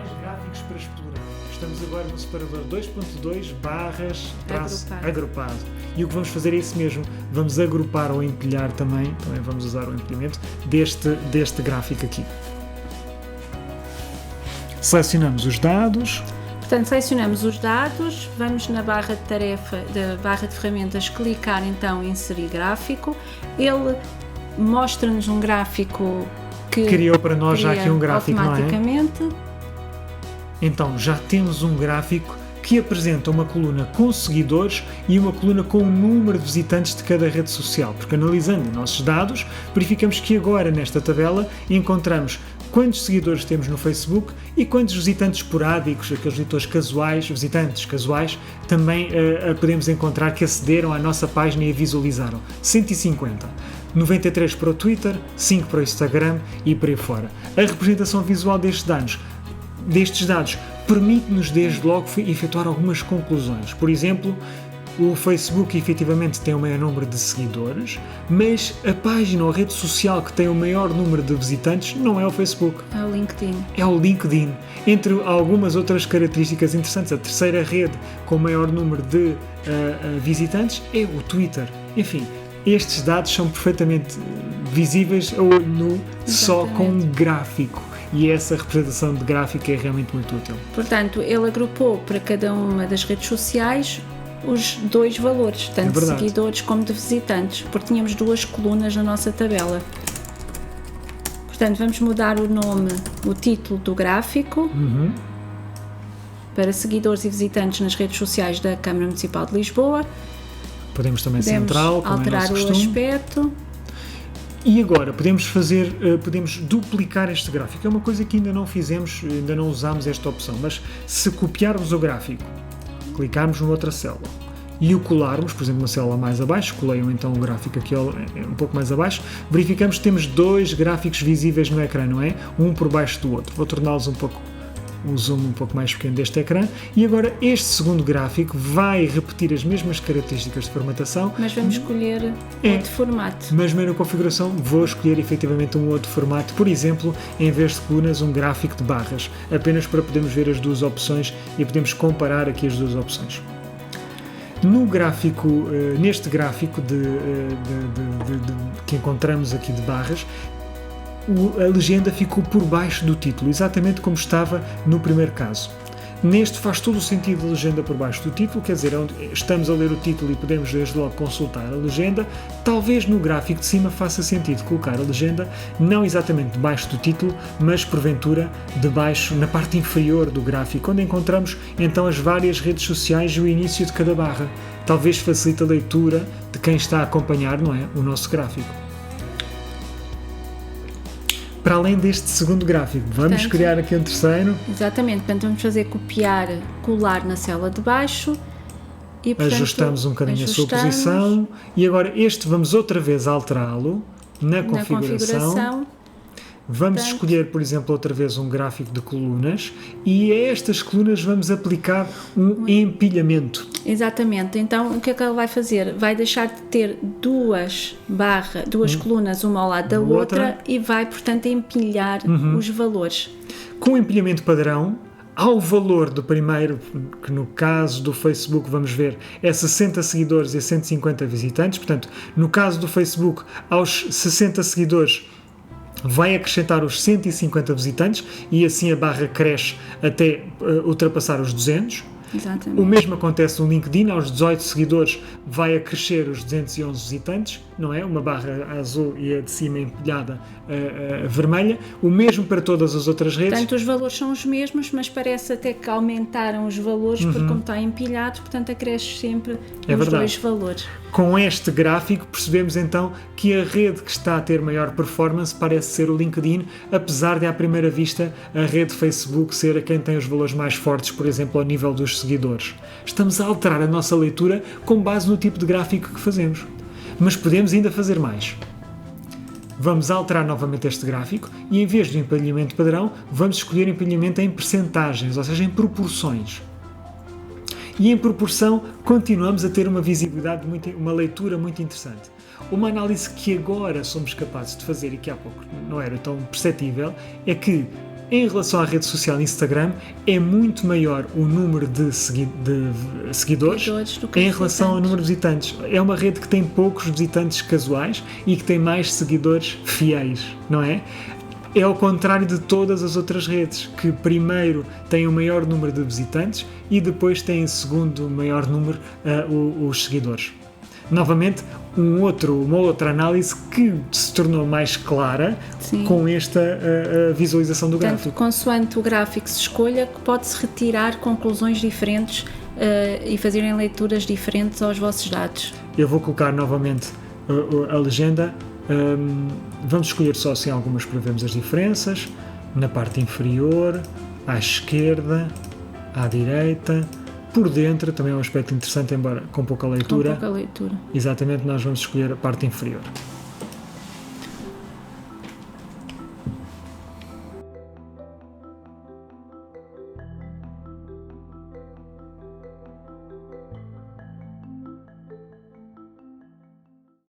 mais gráficos para explorar. Estamos agora no separador 2.2 barras agrupado. E o que vamos fazer é isso mesmo. Vamos agrupar ou empilhar também vamos usar o empilhamento deste gráfico aqui. Selecionamos os dados. Portanto, selecionamos os dados, vamos na barra de tarefa, da barra de ferramentas, clicar então em inserir gráfico. Ele mostra-nos um gráfico que criou para nós já aqui um gráfico, automaticamente. Não é? Então já temos um gráfico que apresenta uma coluna com seguidores e uma coluna com o número de visitantes de cada rede social, porque analisando os nossos dados, verificamos que agora nesta tabela encontramos quantos seguidores temos no Facebook e quantos visitantes esporádicos, aqueles visitantes casuais, também podemos encontrar que acederam à nossa página e a visualizaram. 150. 93 para o Twitter, 5 para o Instagram e por aí fora. A representação visual destes dados permite-nos desde logo efetuar algumas conclusões. Por exemplo, o Facebook efetivamente tem o maior número de seguidores, mas a página ou a rede social que tem o maior número de visitantes não é o Facebook. É o LinkedIn. É o LinkedIn. Entre algumas outras características interessantes, a terceira rede com o maior número de visitantes é o Twitter. Enfim, estes dados são perfeitamente visíveis a olho nu só com um gráfico. E essa representação de gráfico é realmente muito útil. Portanto, ele agrupou para cada uma das redes sociais os dois valores, tanto de seguidores como de visitantes, porque tínhamos duas colunas na nossa tabela. Portanto, vamos mudar o nome, o título do gráfico para seguidores e visitantes nas redes sociais da Câmara Municipal de Lisboa. Podemos também central, alterar o aspecto. E agora podemos duplicar este gráfico. É uma coisa que ainda não fizemos, ainda não usámos esta opção, mas se copiarmos o gráfico, clicarmos numa outra célula e o colarmos, por exemplo, uma célula mais abaixo, coleiam então o gráfico aqui um pouco mais abaixo, verificamos que temos dois gráficos visíveis no ecrã, não é? Um por baixo do outro. Vou torná-los um zoom um pouco mais pequeno deste ecrã e agora este segundo gráfico vai repetir as mesmas características de formatação. Mas vamos escolher outro formato. Mas na configuração vou escolher efetivamente um outro formato, por exemplo, em vez de colunas, um gráfico de barras, apenas para podermos ver as duas opções e podemos comparar aqui as duas opções. Neste gráfico que encontramos aqui de barras, a legenda ficou por baixo do título, exatamente como estava no primeiro caso. Neste faz todo o sentido a legenda por baixo do título, quer dizer, estamos a ler o título e podemos desde logo consultar a legenda. Talvez no gráfico de cima faça sentido colocar a legenda não exatamente debaixo do título, mas porventura debaixo, na parte inferior do gráfico, onde encontramos então as várias redes sociais e o início de cada barra. Talvez facilite a leitura de quem está a acompanhar, não é, o nosso gráfico. Para além deste segundo gráfico, vamos criar aqui um terceiro. Exatamente, portanto vamos fazer colar na célula de baixo e, portanto, ajustamos um bocadinho a sua posição e agora este vamos outra vez alterá-lo na configuração. Vamos escolher, por exemplo, outra vez um gráfico de colunas e a estas colunas vamos aplicar um empilhamento. Exatamente, então o que é que ele vai fazer? Vai deixar de ter duas colunas uma ao lado da outra e vai, portanto, empilhar os valores. Com o empilhamento padrão, ao valor do primeiro, que no caso do Facebook vamos ver é 60 seguidores e 150 visitantes, portanto, no caso do Facebook, aos 60 seguidores vai acrescentar os 150 visitantes e assim a barra cresce até ultrapassar os 200. Exatamente. O mesmo acontece no LinkedIn, aos 18 seguidores vai acrescer os 211 visitantes, não é? Uma barra azul e a de cima empilhada vermelha. O mesmo para todas as outras redes. Portanto, os valores são os mesmos, mas parece até que aumentaram os valores, porque como está empilhado, portanto acresce sempre os dois valores. Com este gráfico percebemos então que a rede que está a ter maior performance parece ser o LinkedIn, apesar de à primeira vista a rede Facebook ser a quem tem os valores mais fortes, por exemplo, ao nível dos seguidores. Estamos a alterar a nossa leitura com base no tipo de gráfico que fazemos. Mas podemos ainda fazer mais. Vamos alterar novamente este gráfico e em vez de empilhamento padrão, vamos escolher empilhamento em percentagens, ou seja, em proporções. E em proporção continuamos a ter uma visibilidade, uma leitura muito interessante. Uma análise que agora somos capazes de fazer e que há pouco não era tão perceptível é que Em relação à rede social Instagram, é muito maior o número de seguidores do que em relação ao número de visitantes. É uma rede que tem poucos visitantes casuais e que tem mais seguidores fiéis, não é? É ao contrário de todas as outras redes, que primeiro têm o maior número de visitantes e depois têm segundo maior número os seguidores. Novamente, uma outra análise que se tornou mais clara com esta visualização do gráfico. Consoante o gráfico se escolha, pode-se retirar conclusões diferentes e fazerem leituras diferentes aos vossos dados. Eu vou colocar novamente a legenda. Vamos escolher só assim algumas para vermos as diferenças. Na parte inferior, à esquerda, à direita, por dentro, também é um aspecto interessante, embora com pouca leitura. Com pouca leitura. Exatamente, nós vamos escolher a parte inferior.